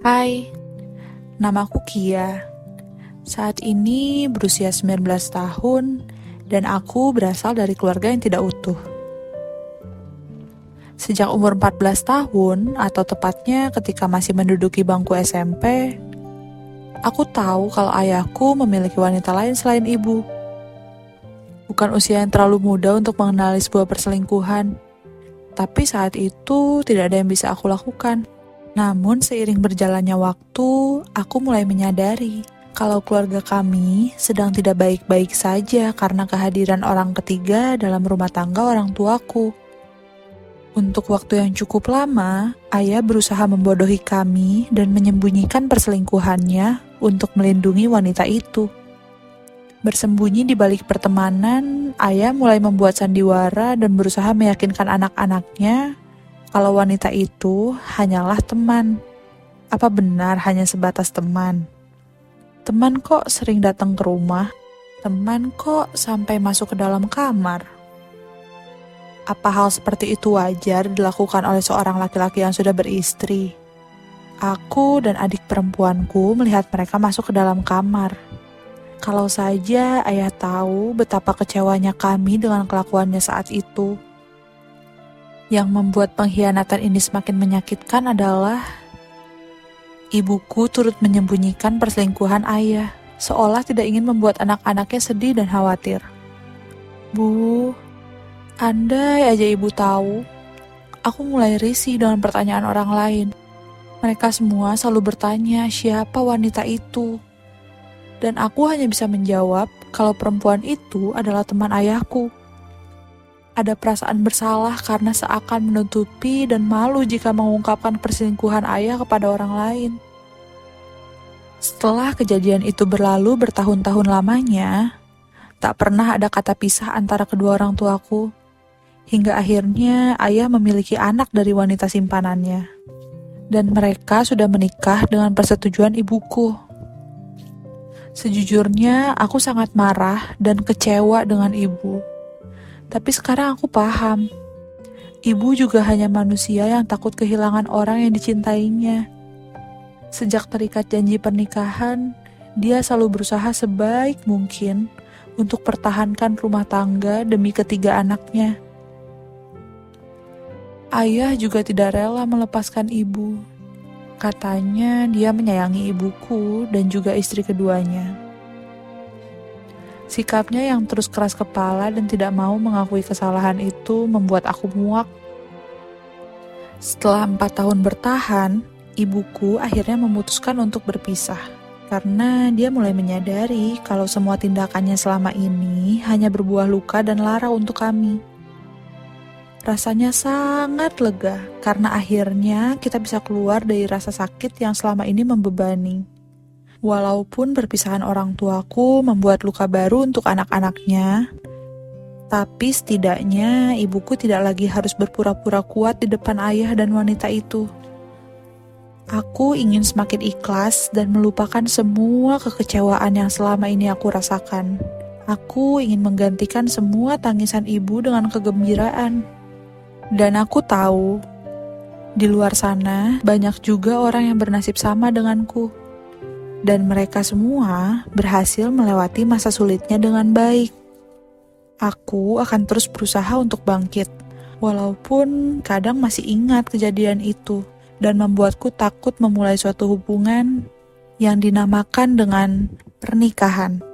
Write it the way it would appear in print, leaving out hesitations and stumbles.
Hai, namaku Kia. Saat ini berusia 19 tahun dan aku berasal dari keluarga yang tidak utuh. Sejak umur 14 tahun, atau tepatnya ketika masih menduduki bangku SMP, aku tahu kalau ayahku memiliki wanita lain selain ibu. Bukan usia yang terlalu muda untuk mengenali sebuah perselingkuhan, tapi saat itu tidak ada yang bisa aku lakukan. Namun seiring berjalannya waktu, aku mulai menyadari kalau keluarga kami sedang tidak baik-baik saja karena kehadiran orang ketiga dalam rumah tangga orang tuaku. Untuk waktu yang cukup lama, ayah berusaha membodohi kami dan menyembunyikan perselingkuhannya untuk melindungi wanita itu. Bersembunyi di balik pertemanan, ayah mulai membuat sandiwara dan berusaha meyakinkan anak-anaknya kalau wanita itu hanyalah teman. Apa benar hanya sebatas teman? Teman kok sering datang ke rumah? Teman kok sampai masuk ke dalam kamar? Apa hal seperti itu wajar dilakukan oleh seorang laki-laki yang sudah beristri? Aku dan adik perempuanku melihat mereka masuk ke dalam kamar. Kalau saja ayah tahu betapa kecewanya kami dengan kelakuannya saat itu. Yang membuat pengkhianatan ini semakin menyakitkan adalah ibuku turut menyembunyikan perselingkuhan ayah, seolah tidak ingin membuat anak-anaknya sedih dan khawatir. Bu, andai aja ibu tahu, aku mulai risih dengan pertanyaan orang lain. Mereka semua selalu bertanya siapa wanita itu. Dan aku hanya bisa menjawab kalau perempuan itu adalah teman ayahku. Ada perasaan bersalah karena seakan menutupi dan malu jika mengungkapkan perselingkuhan ayah kepada orang lain. Setelah kejadian itu berlalu bertahun-tahun lamanya, tak pernah ada kata pisah antara kedua orang tuaku. Hingga akhirnya ayah memiliki anak dari wanita simpanannya. Dan mereka sudah menikah dengan persetujuan ibuku. Sejujurnya, aku sangat marah dan kecewa dengan ibu. Tapi sekarang aku paham, ibu juga hanya manusia yang takut kehilangan orang yang dicintainya. Sejak terikat janji pernikahan, dia selalu berusaha sebaik mungkin untuk pertahankan rumah tangga demi ketiga anaknya. Ayah juga tidak rela melepaskan ibu. Katanya dia menyayangi ibuku dan juga istri keduanya. Sikapnya yang terus keras kepala dan tidak mau mengakui kesalahan itu membuat aku muak. Setelah 4 tahun bertahan, ibuku akhirnya memutuskan untuk berpisah. Karena dia mulai menyadari kalau semua tindakannya selama ini hanya berbuah luka dan lara untuk kami. Rasanya sangat lega karena akhirnya kita bisa keluar dari rasa sakit yang selama ini membebani. Walaupun perpisahan orang tuaku membuat luka baru untuk anak-anaknya, tapi setidaknya ibuku tidak lagi harus berpura-pura kuat di depan ayah dan wanita itu. Aku ingin semakin ikhlas dan melupakan semua kekecewaan yang selama ini aku rasakan. Aku ingin menggantikan semua tangisan ibu dengan kegembiraan. Dan aku tahu, di luar sana banyak juga orang yang bernasib sama denganku. Dan mereka semua berhasil melewati masa sulitnya dengan baik. Aku akan terus berusaha untuk bangkit, walaupun kadang masih ingat kejadian itu dan membuatku takut memulai suatu hubungan yang dinamakan dengan pernikahan.